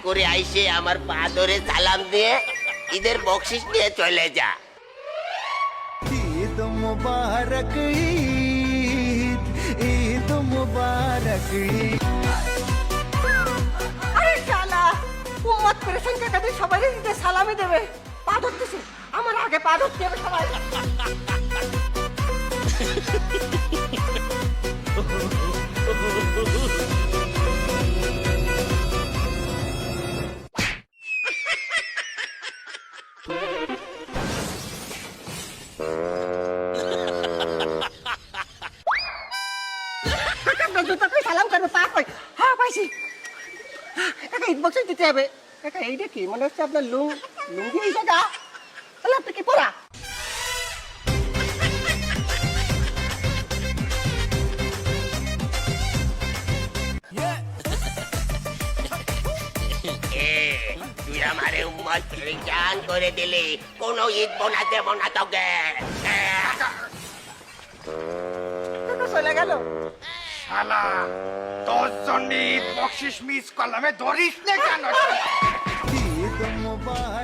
করে আইসে আমার পা ধরে সালাম দিয়ে ঈদের বকশিস নিয়ে চলে যা। ঈদ মুবারক, ঈদ ঈদ মুবারক। আরে শালা উম্মত পেরেছেন কাকাদের সবাই ঈদের সালামি দেবে, পা ধরতেছে, আমার আগে পা ধরতে হবে সবাই। কাকা জুতা কই সালাম করবে, পা কই? হ্যাঁ পাইছি। কাকা ঈদ বক্সে দিতে হবে। কাকা এইটা কি মনে হচ্ছে আপনার লুঙ্গি এই জায়গা, তাহলে আপনি কি পরা? তুই আমারে উম্মত পেরেশান করে দিলি, কোনো ঈদ বোনাতে বোনা তোকে। কাকা চলে গেল। শালা তোর জন্য বকশিস মিস করলাম, ধরিস না কেন? ঈদ মুবারক।